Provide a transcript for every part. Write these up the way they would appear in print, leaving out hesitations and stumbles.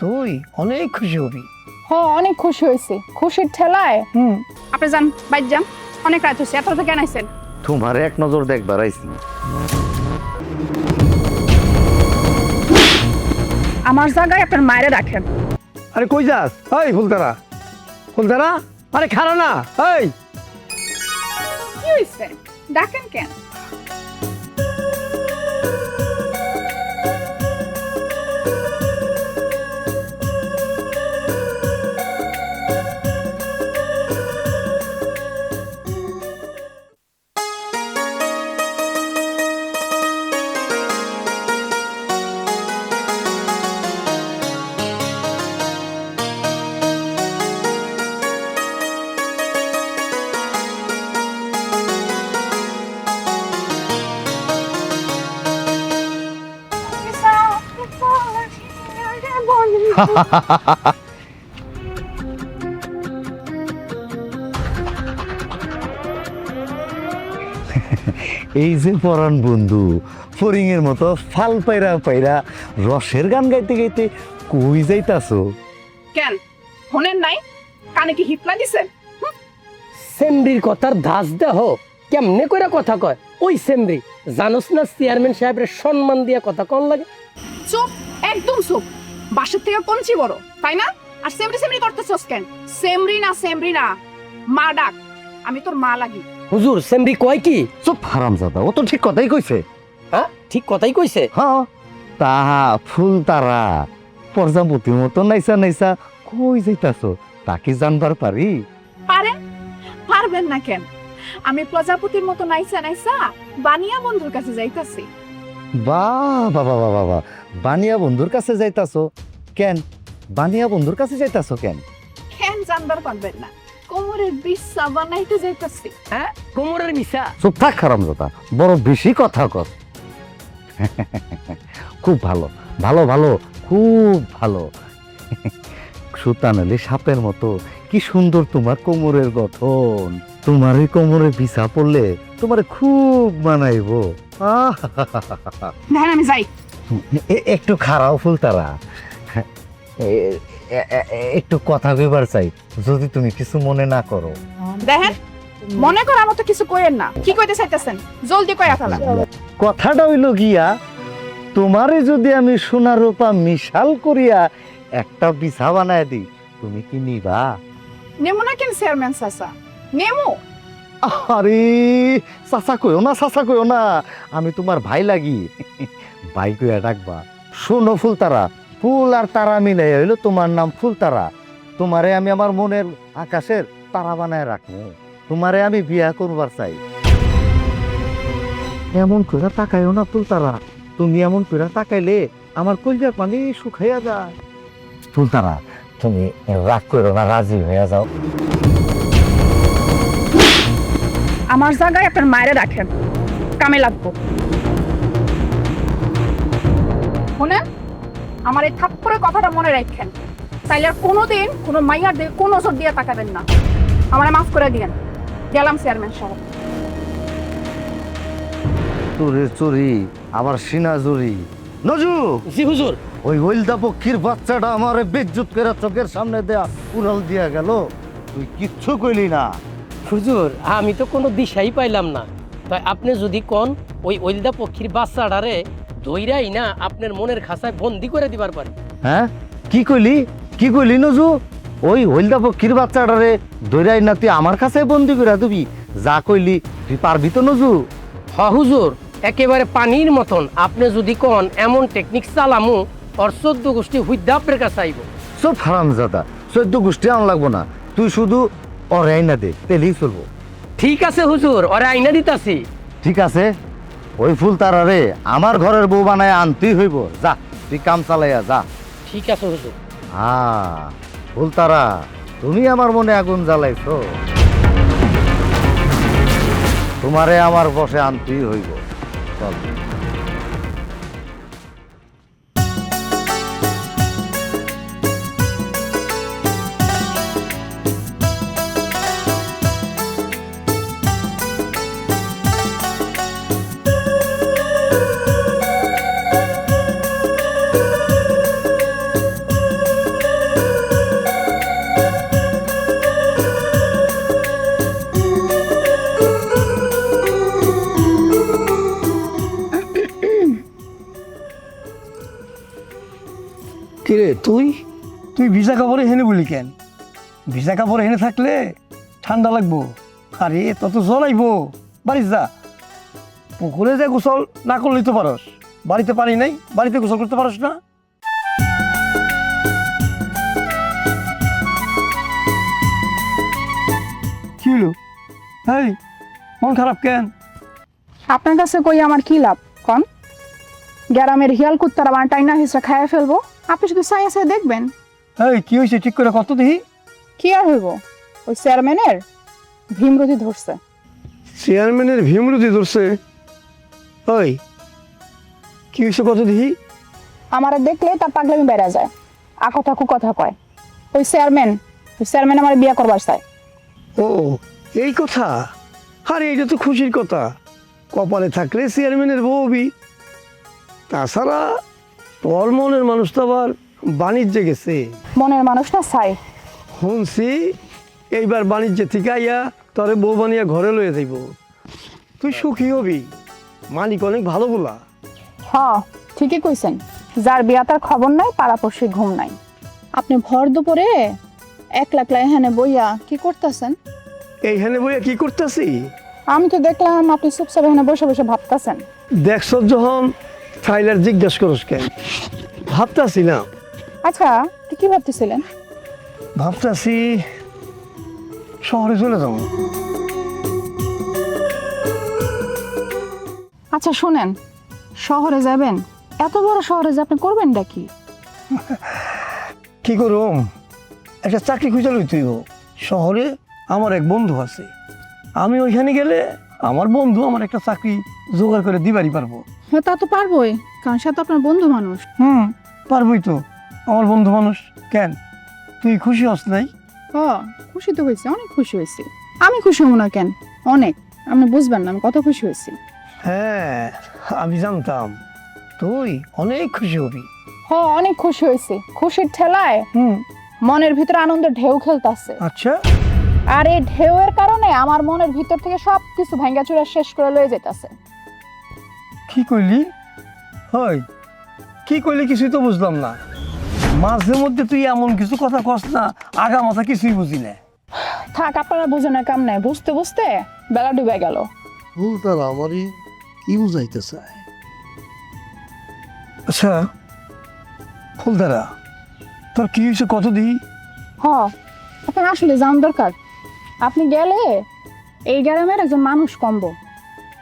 তুই অনেক খুশি হবি। অনেক খুশি হয়েছি, খুশির ঠেলায়। আপনি যান, বাইর যান, অনেক রাত হয়েছে। এত রাতে কেন আইছেন? তোমার এক নজর দেখবার আইছি। আমার জায়গায় আপনার মায়েরে রাখেন। আরে কই যাস? এই ফুলতারা, ফুলতারা, আরে খারা না। এই কি হয়েছে, ডাকেন কেন? এই যে পরাণ বন্ধু ফরিং এর মতো ফাল পাইরা পাইরা রসের গান গাইতে গাইতে কই যাইতাছো? কেন শোনেন নাই? কানে কি হিপলা দিছেন? সেমরির কথার ধাস দেহ কেমনে কইরা কথা কয়? ওই সেমরি জানোস না চেয়ারম্যান সাহেবের সম্মান দিয়া কথা কোন লাগে? চুপ, একদম চুপ। বাসার থেকে পঞ্চি বড়, তাই না? আর সেমরি সেমরি করতেছস কেন? সেমরি না, মা ডাক। আমি তোর মা লাগি। হুজুর সেমরি কয় কি? চুপ হারামজাদা, ও তো ঠিক কথাই কইছে। হ্যাঁ ঠিক কথাই কইছে। হ্যাঁ, তাহা ফুল তারা প্রজাপতির মতো নাইসা নাইসা কই যাইতাছো তা কি জানবার পারি? পারবেন না কেন? আমি প্রজাপতির মতো নাইসা নাইসা বানিয়া বন্ধুর কাছে যাইতাছি। বাহ বাবা বাবা বাবা, বানিয়া বন্ধুর কাছে যাইতাছো কেন? বানিয়া বন্ধুর কাছে যাইতাছো কেন? কেন জানবার পারবেন না? কোমরের বিছা বানাইতে যাইতাছি। হ্যাঁ কোমরের মিশা। চুপ থাক হারামজাদা, বড় বেশি কথা কর। খুব ভালো ভালো ভালো, খুব ভালো। সুতানালি সাপের মতো কি সুন্দর তোমার কোমরের গঠন। তোমার এই কোমরে বিছা পড়লে তোমারে খুব মানাইবো। দেখেন আমি যাই। একটু খারাও ফুলতারা, একটু কথা কইবার চাই, যদি তুমি কিছু মনে না করো। দেখেন, মনে করার মতো কিছু কইেন না। কি কইতে চাইতেছেন জলদি কইয়া ফেলা। কথাটা হইল গিয়া, তোমারে যদি আমি সোনা রূপা মিশাল করিয়া একটা বিছা বানায় দিই, তুমি কি নিবা? নেমু না কেন চেয়ারম্যান চাচা? নেমু। আরে চাচা কইও না, চাচা কইও না, আমি তোমার ভাই লাগি, ভাই কইয়া ডাকবা। শোনো ফুলতারা, ফুল আর তারা মিলাই হইলো তোমার নাম ফুলতারা। তোমারে আমি আমার মনের আকাশের তারা বানায় রাখবো। তোমারে আমি বিয়া করবার চাই। এমন কইরা তাকাইও না ফুলতারা, তুমি এমন কইরা তাকাইলে আমার কলজার পানি শুকাইয়া যায়। ফুলতারা, তুমি রাগ করো না, রাজি হইয়া যাও। আমার জায়গায় আপনার মায়েরে রাখেন, কামে লাগবো। শুনেন, আমার এই থাপ্পড়ের কথাটা মনে রাখেন। তাইলে আর কোনোদিন কোনো মাইয়ার দিকে কোনো নজর দিয়ে তাকাবেন না। আমারে মাফ করে দিয়েন। গেলাম চেয়ারম্যান সাহেব। তোরে চুরি আবার সিনা জুরি। নজু, জি হুজুর। ওই হইলদা পক্ষীর বাচ্চাটা আমারে বেজ্জত করে চোখের সামনে দেয়া উড়াল দিয়া গেল, তুই কিচ্ছু কইলি না। হুজুর আমি তো কোনো দিশাই পাইলাম না। তাই আপনি যদি কোন ওই ওইলদা পক্ষীর বাচ্চাটারে ধইরাই না আপনার মনের খাঁচায় বন্দি করে দিবার পারি। হ্যাঁ, কি কইলি, কি কইলি নজু? ওই হইলদা পক্ষীর বাচ্চাটারে দৈরাই না তুই আমার কাছে বন্দি করে দিবি? যা কইলি তুই পারবি তো নজু? হ হুজুর, একেবারে পানির মতন আপনি যদি কোন এমন টেকনিক চালামু ওর 14 গোষ্ঠী হুইদ্যা আপনার কাছে আইব। সব হারামজাদা, 14 গোষ্ঠী আন লাগবো না, তুই শুধু ওরে আইনা দে, তেলেই চলবো। ঠিক আছে হুজুর, ওরে আইনা দিতাছি। ঠিক আছে, ওই ফুল তারারে আমার ঘরের বউ বানায় আনতেই হইব। যা, তুই কাম চালাইয়া যা। ঠিক আছে হুজুর। হ্যাঁ ফুল তারা, তুমি আমার মনে আগুন জ্বালাইছো, তোমারে আমার বসে আনতেই হইব। চল। কিরে তুই তুই ভিজা কাপড়ে হেনে বলি কেন? ভিজা কাপড়ে হেনে থাকলে ঠান্ডা লাগবো। আরে তত জল আইবো, বাড়ি যা। পুকুরে যে গোসল না করলেই তো পারস। বাড়িতে পারি নাই, বাড়িতে গোসল করতে পারস না? কি হলো? এই মন খারাপ কেন? আপনার কাছে কই আমার কি লাভ কন? গ্রামের হিয়াল কুত্তারা আমার টাইনা হিসা খাইয়া ফেলবো, আপনি শুধু সাইয়া সাইয়া দেখবেন। এই কি হয়েছে ঠিক করে কত দেখি? কি আর হইব, ওই চেয়ারম্যানের ভীমরতি ধরছে। চেয়ারম্যানের ভীমরতি ধরছে? ওই কি হয়েছে কত দেখি? আমার দেখলে তার পাগলামি বেড়া যায়, আকথা কুকথা কয়। ওই চেয়ারম্যান আমার বিয়া করবার চায়। ও এই কথা? আরে এটা তো খুশির কথা। কপালে থাকলে চেয়ারম্যানের বউ হবি। তাছাড়া তোর মনের মানুষ তো আবার বাণিজ্যে গেছে। মনের মানুষটা চাই। শুনছি এইবার বাণিজ্যে থেকে আইয়া তোরে বউ বানিয়া ঘরে লয়ে যাইব। তুই সুখী হবি, মালিক অনেক ভালো বলা। হ ঠিকই কইছেন, যার বিয়া তার খবর নাই, পাড়াপড়শি ঘুম নাই। আপনি ভর দুপুরে একলা এখানে বইয়া কি করতেছেন? এইখানে বইয়া কি করতেছি? আমি তো দেখলাম আপনি চুপচাপ এখানে বসে বসে ভাবতেছেন। দেখছ যখন ফাইলার জিজ্ঞেস করস কেন? ভাবতাছি না। আচ্ছা তুই কি ভাবতেছিলেন? ভাবতাছি শহরে চলে যাবো। আচ্ছা শোনেন, শহরে যাবেন? এত বড় শহরে যে আপনি করবেনটা কি? কি করুম, একটা চাকরি খুঁজে লইতেই শহরে। আমার এক বন্ধু আছে, আমি ওইখানে গেলে আমার বন্ধু আমার একটা চাকরি জোগাড় করে দিবারই পারবো। হ্যাঁ তা তো পারবোই, কারণ সে তো আপনার বন্ধু মানুষ। পারবই তো, আমার বন্ধু মানুষ। কেন তুই খুশি হস নাই? হ্যাঁ খুশি তো হয়েছে, অনেক খুশি হয়েছি। আমি খুশি হব না কেন? অনেক। আপনি বুঝবেন না আমি কত খুশি হয়েছি। হ্যাঁ আমি জানতাম তুই অনেক খুশি হবি। হ্যাঁ অনেক খুশি হয়েছি। খুশির ঠেলায় মনের ভিতরে আনন্দের ঢেউ খেলতেছে। আচ্ছা আর এই ঢেউয়ের কারণে আমার মনের ভিতর থেকে সবকিছু ভাঙ্গা চুরা শেষ করে লয়ে যেতেছে। কি কইলি? হয় কি কইলি কিছুই তো বুঝলাম না। মাঝে মধ্যে তুই এমন কিছু কথা কস না, আগা মাথা কিছুই বুঝি না। থাক আপনারা বোঝানোর কাম নাই, বুঝতে বুঝতে বেলা ডুবে গেল। তারা আমারই কি বুঝাইতে চায়? আচ্ছা ফুলদারা, তোর কি হয়েছে কত দিই? হ আপনার আসলে জানা দরকার। আপনি গেলে এই গ্রামের একজন মানুষ কমবো,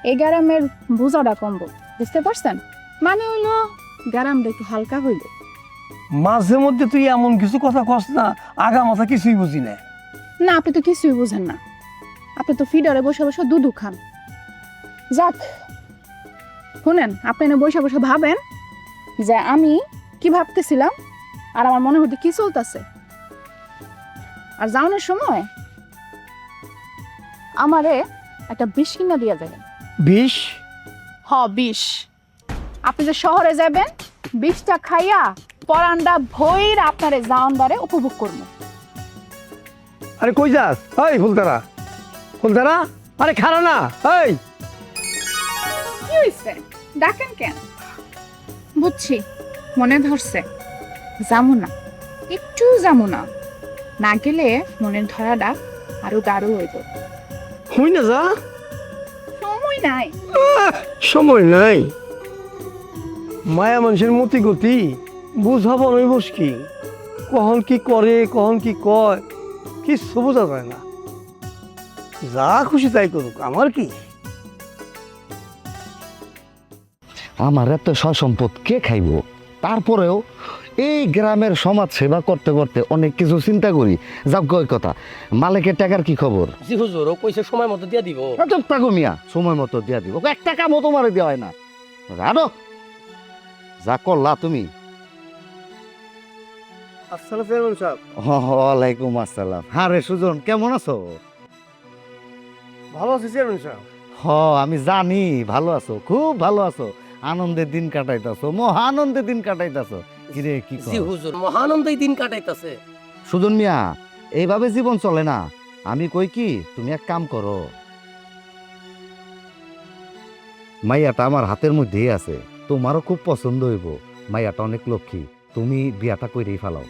এই গ্রামের বোঝাটা কমবো, বুঝতে পারছেন? মানে হইলো গ্রামটা একটু হালকা হইল। মাঝে মধ্যে তুই এমন কিছু কথা কস না, আগা মাথা কিছুই বুঝি না। না আপনি তো কিছুই বুঝেন না, আপনি তো ফিডারে বসে বসে দুধু খান। যাক শুনেন, আপনি না বসে বসে ভাবেন যে আমি কি ভাবতেছিলাম আর আমার মনের মধ্যে কি চলতেছে। আর যাওয়ানোর সময় আমারে একটা বিষ কিনা দিয়া যাবেন। বিষ? বিষ। আপনি যে শহরে যাবেন, বিষটা খাইয়া পরান্ডা ভইর আপনারে জাউন্ডারে উপভোগ করবো। আরে কই যাস? এই ফুলতারা, ফুলতারা, আরে খারা না। এই কি হইছে? ডাকেন কেন? বুঝছি মনে ধরছে, যাবো না, একটু যাবো না। না গেলে মনের ধরাটা আরো গাঢ় হইব। হই না যা, সময় নাই। সময় নাই। মায়া মানুষের মতি গতি বুঝাবো নই মুশকিল। কখন কি করে কখন কি কয় কিচ্ছু বোঝা যায় না। যা খুশি তাই করুক, আমার কি। আমার এত সম্পদ কে খাইব? তারপরেও এই গ্রামের সমাজ সেবা করতে করতে অনেক কিছু চিন্তা করি। যাক ওই কথা, মালিকের টাকার কি খবর? জি হুজুর, ও কইছে সময় মতো দিয়া দিব। টাকা মিয়া সময় মতো দিয়া দিব, 1 টাকা মতো মারে দেওয়া হয় না জানো। যা করলা তুমি। আসসালামু চেয়ারম্যান সাহেব। ওয়ালাইকুম আসসালাম। হ্যাঁ রে সুজন, কেমন আছো? ভালো আছি চেয়ারম্যান সাহেব। আমি জানি ভালো আছো, খুব ভালো আছো। আনন্দের দিন কাটাইতাছো, মহা আনন্দের দিন কাটাইতাছো। কিরে কি জি হুজুর, মহানন্দেই দিন কাটাইতাছে। সুজন মিয়া, এইভাবে জীবন চলে না। আমি কই কি, তুমি এক কাম করো, মাইয়াটা আমার হাতের মধ্যেই আছে, তোমারও খুব পছন্দ হইব। মাইয়াটা অনেক লক্ষ্মী, তুমি বিয়াটা কইরেই ফেলাও।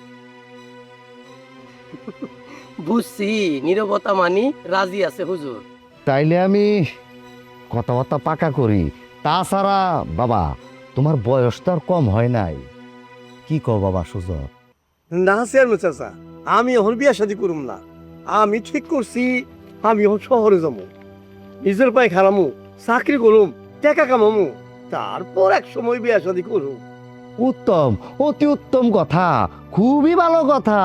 বুঝছি, নীরবতা মানি রাজি আছে হুজুর। তাইলে আমি কথাবার্তা পাকা করি। তাছাড়া বাবা, তোমার বয়স তো আর কম হয় নাই। কি কও বাবা সুজন? না চেয়ারম্যান চাচা, আমি এখন বিয়া শাদি করুম না। আমি ঠিক করছি আমি এখন শহরে যাবো, নিজের পায়ে খারামু, চাকরি করুম, টাকা কামামু, তারপর এক সময় বিয়া শাদি করুম। উত্তম, অতি উত্তম কথা, খুবই ভালো কথা।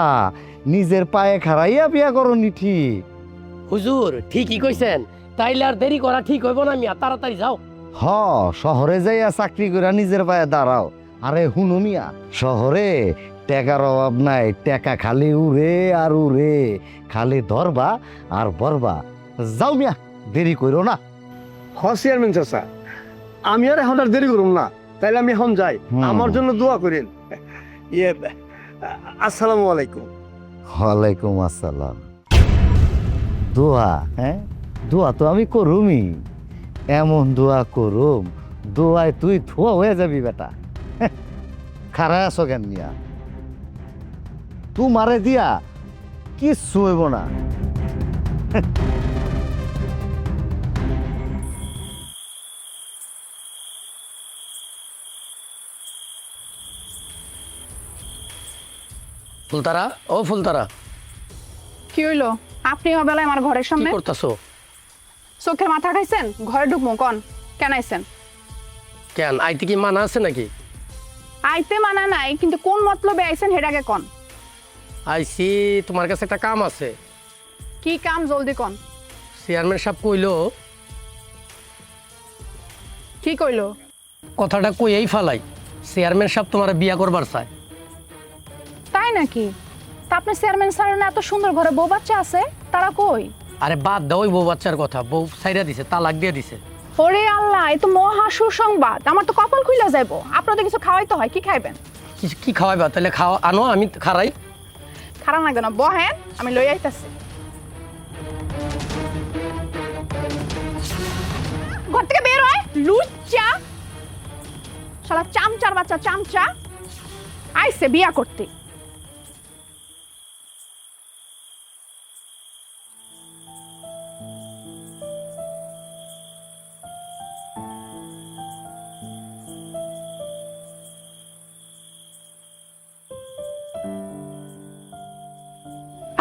নিজের পায়ে খাড়াইয়া বিয়া করনি ঠিক। হুজুর ঠিকই কইছেন, তাইলে আর দেরি করা ঠিক হইব না মিয়া, তাড়াতাড়ি যাও। হ, শহরে যাইয়া চাকরি করে নিজের পায়ে দাঁড়াও। আরে হুনো মিয়া, শহরে টাকার অভাব নাই, টাকা খালি উড়ে আর উড়ে, খালি ধরবা আর বরবা। যাও মিয়া, দেরি করো না। হ চেয়ারম্যান চাচা, আমি আর এখন আর দেরি করুম না, তাইলে আমি এখন যাই। হুম। আমার জন্য দোয়া করেন। ইয়ে, আসসালামু আলাইকুম। ওয়ালাইকুম আসসালাম। দোয়া? হ্যাঁ, দোয়া তো আমি করুমই। এমন দোয়া করুম, দোয়ায় তুই ধোয়া হয়ে যাবি বেটা। খারা আছো কেন মিয়া? তু মারে দিয়া কিচ্ছু হইব না। ফুলতারা, ও ফুলতারা, কি হইলো? আপনি বেলায় আমার ঘরের কি সামনে করতাছো? চোখের মাথা খাইছেন? ঘরে ঢুকবো কন? কেন আইছেন? কেন আইতে কি মানা আছে নাকি? আইতে মানা নাই, কিন্তু কোন মতলবে আইছেন হেডাকে কন। আইসি তোমার কাছে একটা কাম আছে। কি কাম জলদি কন। চেয়ারম্যান সাহেব কইলো, কি কইলো? কথাটা কইয়াই ফালাই, চেয়ারম্যান সাহেব তোমার বিয়া করবার চায়। তাই নাকি? তা আপনি চেয়ারম্যান স্যারের না এত সুন্দর ঘরে বউ বাচ্চা আছে, তারা কই? আরে বাদ দাও ওই বউ বাচ্চার কথা, বউ সাইরা দিছে, তালাক দিয়ে দিছে। ওরে আল্লাহ, এ তো মহা সুসংবাদ। আমার তো কপাল খুইলা যাইবো। আপনাদের কিছু খাওয়াইতে হয়, কি খাইবেন? কি খাওয়াইবা? তাহলে খাওয়া আনো, আমি খারাই। খারাপ লাগবে না, বহেন, আমি লই আইতাছি। ঘর থেকে বের হয় লুচ্চা, শালা চামচার বাচ্চা, চামচা আইছে বিয়া করতে।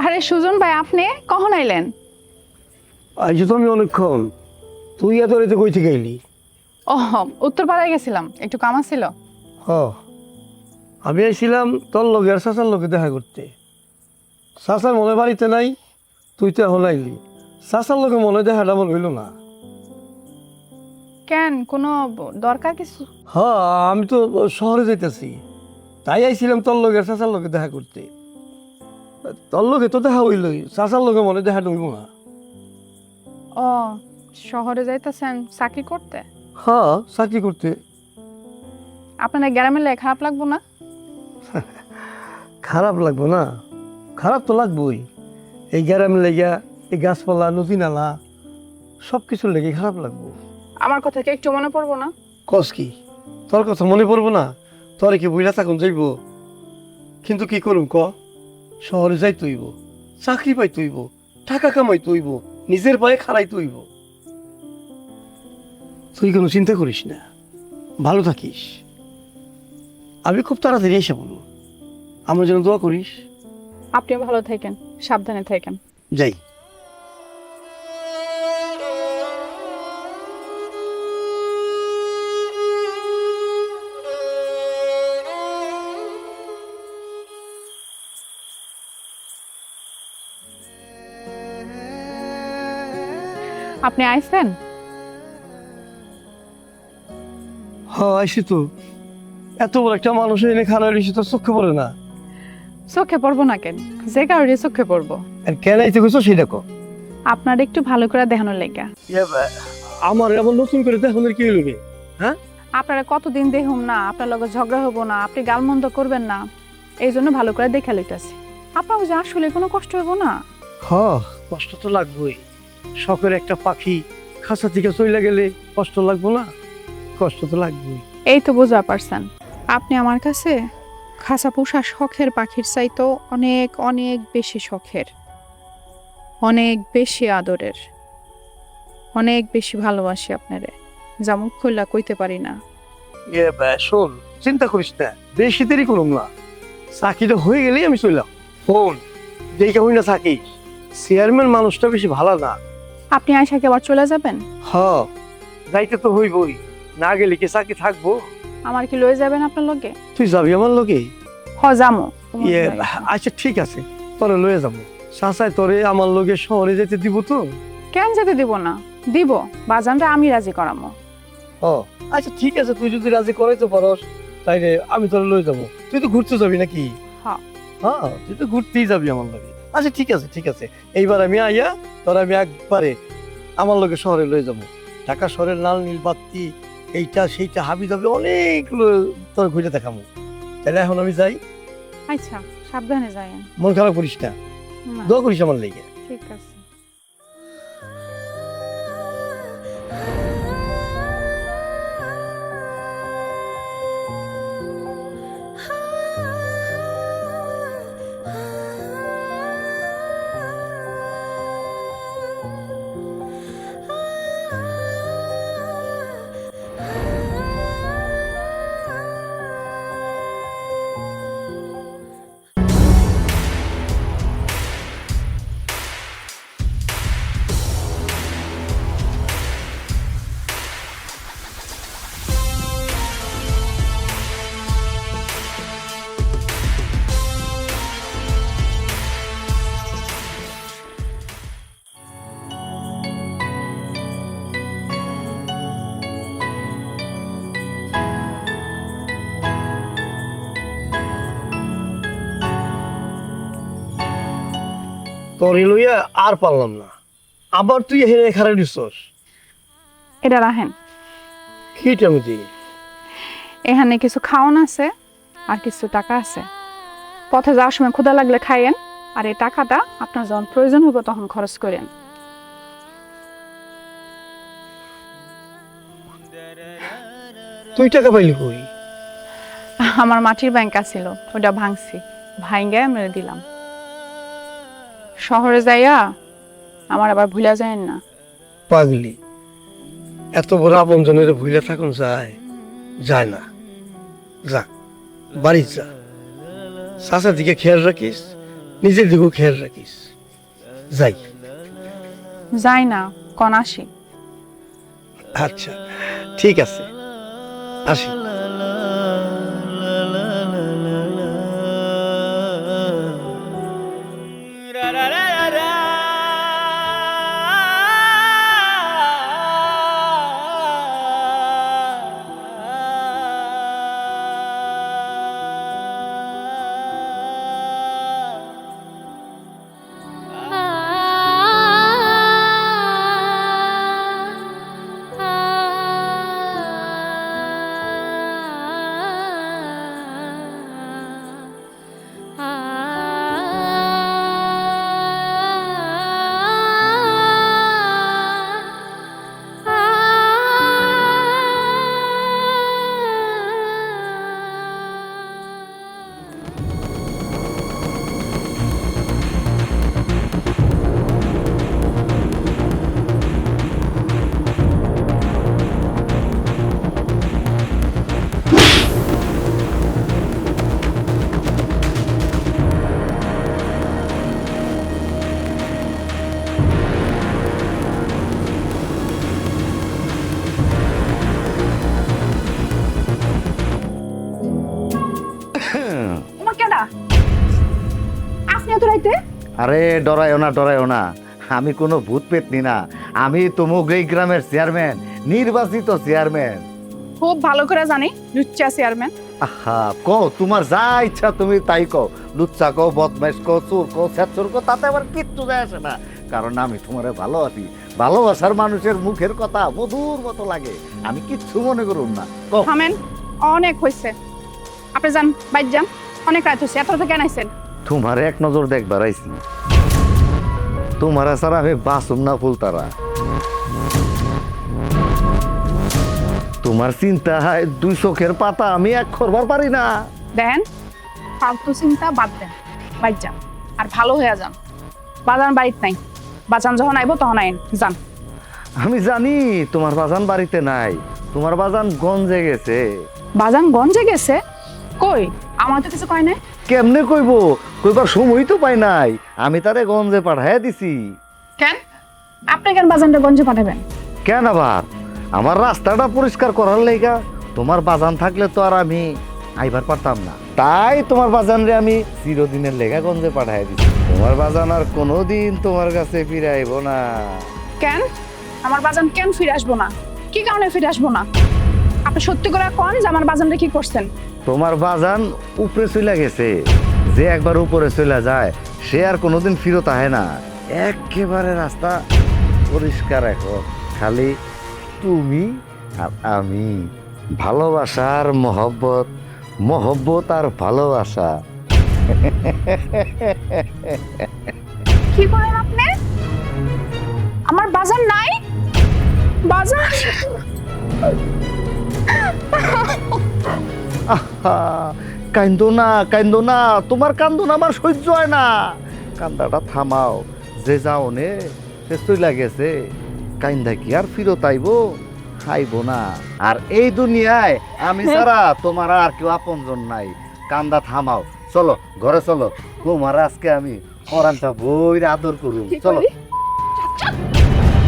আরে সুজন ভাই, আপনি কখন আইলেন? আজ তো আমি অনেকক্ষণ। তুই এত রাতে কই থেকে এলি? ও, উত্তরপাড়ায় গেছিলাম, একটু কামা ছিল। হ, আমি আইছিলাম তোর লগে আর চাচার লগে দেখা করতে। চাচার মনে বাড়িতে নাই, তুই তো এখন আইলি। চাচার লগে মনে দেখাটা মনে হইল না। কেন, কোনো দরকার কিছু? হ্যাঁ, আমি তো শহরে যাইতেছি, তাই আইছিলাম তোর লগে আর চাচার লগে দেখা করতে। তোর লগে তো দেখা হইলই, চাচার লগে মনে দেখাটা হইব না। ও, শহরে যাইতেছেন চাকরি করতে? হ্যাঁ, চাকরি করতে। আপনাদের গ্রামে লেগে খারাপ লাগবো না? খারাপ লাগবো না? খারাপ তো লাগবোই। এই গ্রামে লেগা, এই গাছপালা, নদী নালা, সব কিছুর লেগে খারাপ লাগবো। আমার কথা কি একটু মনে পড়বো না? কস কি, তোর কথা মনে পড়বো না? তোর কি বুঝলা থাকুন যাইব? কিন্তু কি করুম ক? শহরে যাই তৈব, চাকরি পাই তৈব, টাকা কামাই তৈব, নিজের পায়ে খাড়াই তৈব। তুই কোনো চিন্তা করিস না, ভালো থাকিস। আমি খুব তাড়াতাড়ি এসে বলবো, আমার জন্য দোয়া করিস। আপনিও ভালো থাকেন, সাবধানে থাকেন। যাই। আপনি আইছেন? হ্যাঁ, আইসি তো। এত বড় একটা মানুষ এনে খারাপ রয়েছে, তোর চোখে পড়ে না? চোখে পড়বো না কেন, যে কারণে চোখে পড়বো। আর কেন আইতে গেছো সেটা কো। আপনার একটু ভালো করে দেখানোর লেগা। আমার এমন নতুন করে দেখানোর কি হলো রে? আপনারা কতদিন দেখুম না, আপনার লগে ঝগড়া হবো না, আপনি গালমন্দ করবেন না, এই জন্য ভালো করে দেখা লইতাছি। আপনার যে আসলে কোনো কষ্ট হইব না? হ্যাঁ, কষ্ট তো লাগবেই। শখের একটা পাখি খাঁচা থেকে চলে গেলে কষ্ট লাগবো না? কষ্ট তো লাগবেই। এই তো বোঝা পারছেন। আপনি আমার কাছে খাসা পোষা শখের পাখির চাইতো অনেক অনেক বেশি শখের, অনেক বেশি আদরের, অনেক বেশি ভালোবাসি আপনারে, যা মুখ খুললা কইতে পারি না। শোন, চিন্তা করিস না, বেশি দেরি করুম না, চাকরিটা হয়ে গেলেই আমি চললাম। ফোন দেখে হই না থাকি, চেয়ারম্যান মানুষটা বেশি ভালো না। আপনি আয়সাকে আবার চলে যাবেন? হ, যাইতে তো হইবই, না গেলে কি চাকরি থাকবো? আমার কি লয়ে যাবেন আপনার লগে? তুই যাবি আমার লোকে? হ যামো। আচ্ছা ঠিক আছে, তোরে লয়ে যাবো। চাচাই তোরে আমার লোকে শহরে যেতে দিব তো? কেন যেতে দিব না, দিব, বাজানরা আমি রাজি করামো। ও আচ্ছা ঠিক আছে, তুই যদি রাজি করাইতে পারস তাইলে আমি তোরে লয়ে যাবো। তুই তো ঘুরতে যাবি নাকি? হ্যাঁ। হ্যাঁ, তুই তো ঘুরতেই যাবি আমার লোকে। আচ্ছা ঠিক আছে ঠিক আছে, এইবার আমি আইয়া তোরা আমি একবারে আমার লোকে শহরে লয়ে যাবো। ঢাকা শহরের লাল নীল বাত্তি, এইটা সেইটা হাবি যাবে অনেক তোর ঘুরে দেখাবো। তাহলে এখন আমি যাই। আচ্ছা, সাবধানে যায়েন। মন খারাপ করিস না, না, দোয়া করিস আমার লেগে। ঠিক আছে। তোরে লইয়া আর পারলাম না, আবার তুই হেরে খারাপ দিছস। এটা রাখেন, কিটা আমি দিই? এখানে কিছু খাওয়ান আছে আর কিছু টাকা আছে, পথে যাওয়ার সময় ক্ষুধা লাগলে খাইয়েন, আর এই টাকাটা আপনার যখন প্রয়োজন হবে তখন খরচ করেন। তুই টাকা পাইলি কই? আমার মাটির ব্যাংক আছিল, ওটা ভাঙছি, ভাঙ্গায় মেরে দিলাম। শহরে যাইয়া আমার আবার ভুলা যায় না। পাগলি, এত বড় আপন জনের ভুলে থাকুন যায়? যায় না। যা, বাড়ি যা, চাচার দিকে খেয়াল রাখিস, নিজের দিকেও খেয়াল রাখিস। যাই। যাই না, কন আসি। আচ্ছা ঠিক আছে, আসি। তোমার কেডা? আপনি এত রাইতে? আরে ডরায়ও না, আমি কোনো ভূত পেতনি না, আমি তমুক এই গ্রামের চেয়ারম্যান, নির্বাচিত চেয়ারম্যান। খুব ভালো করে জানি লুচ্চা চেয়ারম্যান। আহা, কও তোমার যা ইচ্ছা তুমি তাই কও, লুচ্চা কও, বদমাইশ কও, চোর কও, ছ্যাচর কও, তাতে আবার কিচ্ছু যায় আসে না, কারণ আমি তোমারে ভালোবাসি। ভালোবাসার মানুষের মুখের কথা মধুর মতো লাগে, আমি কিচ্ছু মনে করুন না। কও। থামেন, অনেক হয়েছে, আপনি যান, বাইর যান, অনেক রাত হয়েছে। এত রাতে কেন আইছেন? তোমার এক নজর দেখবার আইছি, তোমার ছাড়া আমি বাসুম না ফুলতারা। তোমার চিন্তা হয় দুই চোখের পাতা আমি এক করবার পারি না। দেখেন, ফালতু চিন্তা বাদ দেন, বাইর যান আর ভালো হয়ে যান। বাজান বাড়িতে নাই, বাজান যখন আইব তখন আইন যান। আমি জানি তোমার বাজান বাড়িতে নাই, তোমার বাজান গঞ্জে গেছে। বাজান গঞ্জে গেছে? কই, আমার তো কিছু কয় নাই। কেমনে কইব, কইবার সময় তো পাই নাই, আমি তারে গঞ্জে পাঠাইয়া দিছি। কেন আপনি কেন বাজানটা গঞ্জে পাঠাবেন? কেন আবার? আমার রাস্তাটা পরিষ্কার করার লেগা। তোমার বাজান থাকলে তো আর আমি আইবার পারতাম না, তাই তোমার বাজান রে আমি চিরদিনের লেগা গঞ্জে পাঠাইয়া দিছি। তোমার বাজান আর কোনোদিন তোমার কাছে ফিরে আইব না। কেন আমার বাজান কেন ফিরে আসবো না? কি কারণে ফিরে আসবো না? আপনি সত্যি করে কোন যে আমার বাজানটা কি করছেন? তোমার বাজান উপরে চলে গেছে, যে একবার উপরে চলে যায় সে আর কোনোদিন ফিরত আহে না। একেবারে রাস্তা পরিষ্কার এখন, খালি তুমি আর আমি। ভালোবাসার মহব্বত, মহব্বত আর ভালোবাসা। কি করেন আপনি? আমার বাজান নাই? বাজান আহা, কান্দো না, কান্দো না, তোমার কান্দো না আমার সহ্য হয় না। কান্দাটা থামাও, যে যাওনে সে চইলা গেছে, কান্দা কি আর ফিরত আইবো? আইবো না। আর এই দুনিয়ায় আমি ছাড়া তোমার আর কেউ আপনজন নাই। কান্দা থামাও, চলো ঘরে চলো, তোমার আজকে আমি অরানটা বইরে আদর করুম। চলো।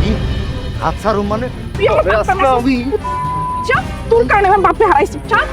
কি? হাত ছাড়ুম মানে? তুই আমার আজকে আমি চল, তোর কারণে আমার বাপরে হারাইছি। চল।